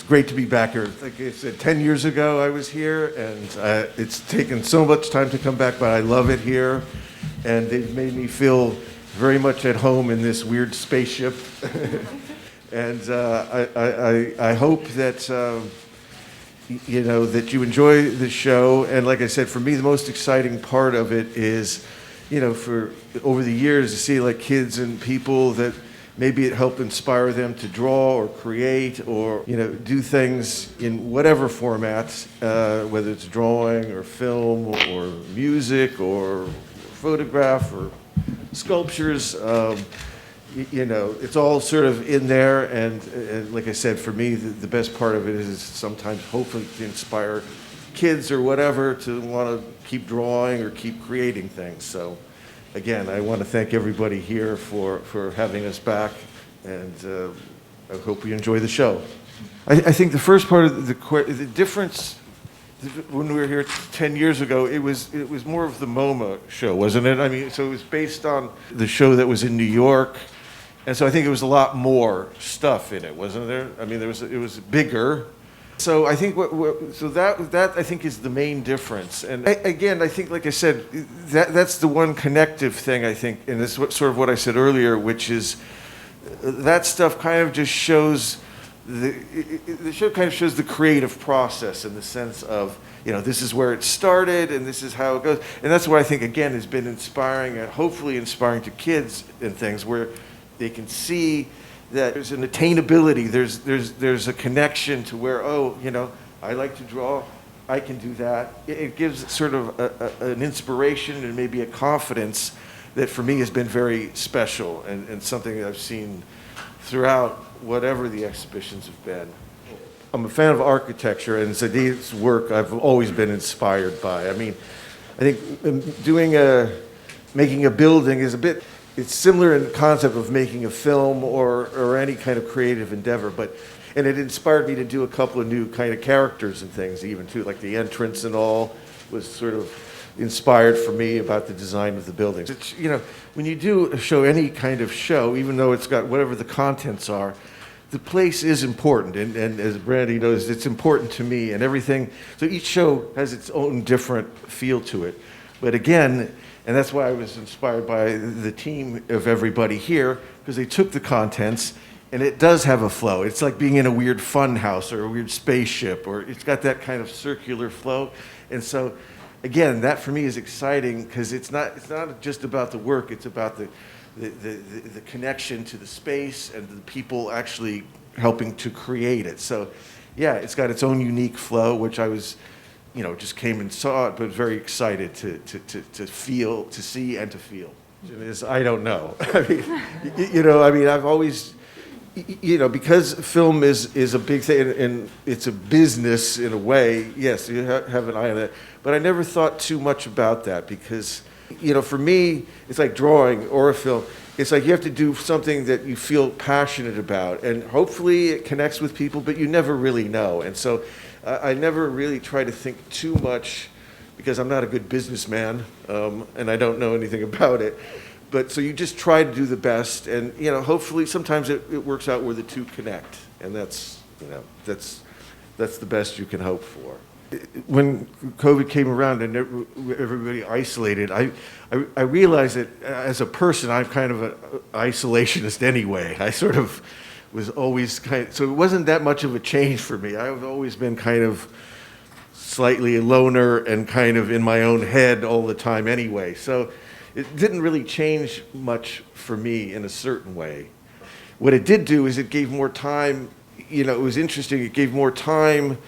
great to be back here. Like I said, 10 years ago I was here, and it's taken so much time to come back, but I love it here. And they've made me feel very much at home in this weird spaceship. And I hope that, that you enjoy the show. And like I said, for me, the most exciting part of it is, for over the years to see like kids and people that maybe it helped inspire them to draw or create or, do things in whatever formats, whether it's drawing or film or music or photograph or sculptures. It's all sort of in there. And like I said, for me, the best part of it is sometimes hopefully to inspire kids or whatever to want to keep drawing or keep creating things. So again, I want to thank everybody here for having us back, and I hope you enjoy the show. I think the first part of the difference when we were here 10 years ago, it was more of the MoMA show, wasn't it? I mean, so it was based on the show that was in New York, and so I think it was a lot more stuff in it, wasn't there? I mean, it was bigger. So I think that I think is the main difference. And again, I think, like I said, that's the one connective thing I think, and this is sort of what I said earlier, which is that stuff kind of just shows the show kind of shows the creative process in the sense of, this is where it started and this is how it goes. And that's what I think, again, has been inspiring and hopefully inspiring to kids and things where they can see that there's an attainability, there's a connection to where, I like to draw, I can do that. It gives sort of an inspiration and maybe a confidence that for me has been very special and something that I've seen throughout whatever the exhibitions have been. I'm a fan of architecture, and Zaid's work I've always been inspired by. I mean, I think making a building is it's similar in concept of making a film or any kind of creative endeavor, and it inspired me to do a couple of new kind of characters and things even too, like the entrance and all was sort of inspired for me about the design of the buildings. It's, when you do a show, any kind of show, even though it's got whatever the contents are, the place is important, and as Brandy knows, it's important to me and everything. So each show has its own different feel to it. But again, and that's why I was inspired by the team of everybody here, because they took the contents, and it does have a flow. It's like being in a weird fun house or a weird spaceship, or it's got that kind of circular flow. And so, again, that for me is exciting because it's not just about the work, it's about the connection to the space and the people actually helping to create it. So, yeah, it's got its own unique flow, which I was, just came and saw it, but very excited to feel, to see, and to feel. I don't know. I mean, I've always, because film is a big thing and it's a business in a way. Yes, you have an eye on that, but I never thought too much about that because, for me, it's like drawing or a film. It's like you have to do something that you feel passionate about, and hopefully it connects with people, but you never really know. And so I never really try to think too much because I'm not a good businessman, and I don't know anything about it. But so you just try to do the best, and hopefully sometimes it works out where the two connect, and that's the best you can hope for. When COVID came around and everybody isolated, I realized that as a person I'm kind of an isolationist anyway. I sort of was always so it wasn't that much of a change for me. I've always been kind of slightly a loner and kind of in my own head all the time anyway. So it didn't really change much for me in a certain way. What it did do is it gave more time, it was interesting, it gave more time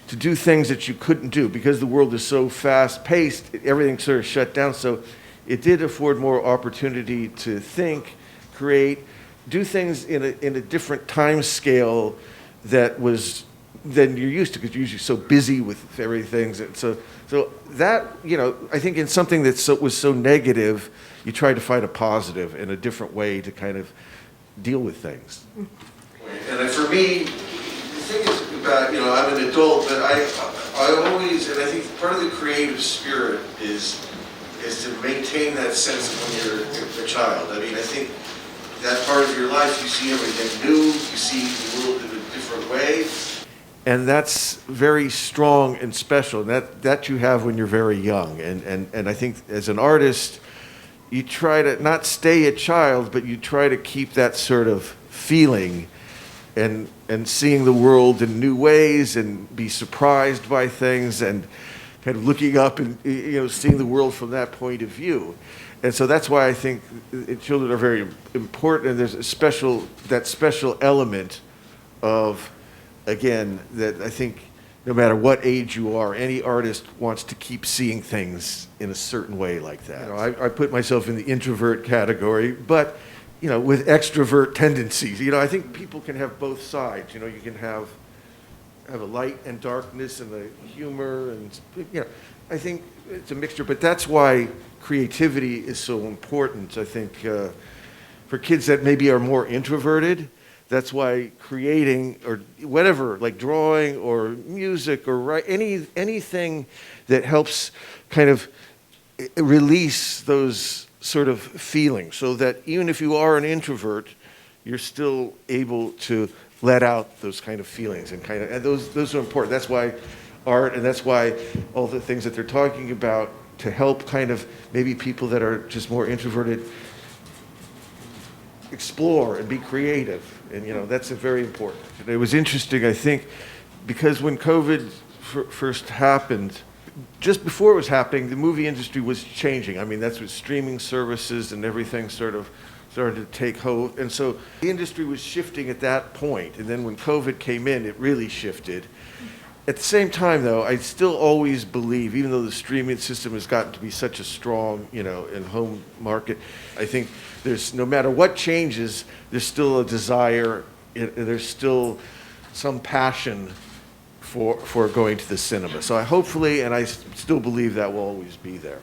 to do things that you couldn't do because the world is so fast-paced, everything sort of shut down. So it did afford more opportunity to think, create, do things in a different time scale that was than you're used to because you're usually so busy with everything. So that, I think in something that was so negative, you try to find a positive in a different way to kind of deal with things. And for me, the thing is about, I'm an adult, but I always, and I think part of the creative spirit is to maintain that sense of when you're a child. I mean, I think that part of your life, you see everything new, you see the world in a different way. And that's very strong and special. That you have when you're very young. And I think as an artist, you try to not stay a child, but you try to keep that sort of feeling and seeing the world in new ways and be surprised by things and kind of looking up and seeing the world from that point of view. And so that's why I think children are very important, and there's that special element of, again, that I think no matter what age you are, any artist wants to keep seeing things in a certain way like that. I put myself in the introvert category, but with extrovert tendencies. I think people can have both sides. You can have a light and darkness and the humor, and I think it's a mixture. But that's why creativity is so important. I think for kids that maybe are more introverted, that's why creating or whatever, like drawing or music or anything that helps kind of release those sort of feelings, so that even if you are an introvert, you're still able to let out those kind of feelings and those are important. That's why art, and that's why all the things that they're talking about to help kind of maybe people that are just more introverted explore and be creative. And that's very important. It was interesting, I think, because when COVID first happened, just before it was happening, the movie industry was changing. I mean, that's what streaming services and everything sort of started to take hold. And so the industry was shifting at that point. And then when COVID came in, it really shifted. At the same time, though, I still always believe, even though the streaming system has gotten to be such a strong, and home market, I think there's, no matter what changes, there's still a desire, there's still some passion for going to the cinema. So I hopefully, and I still believe that will always be there.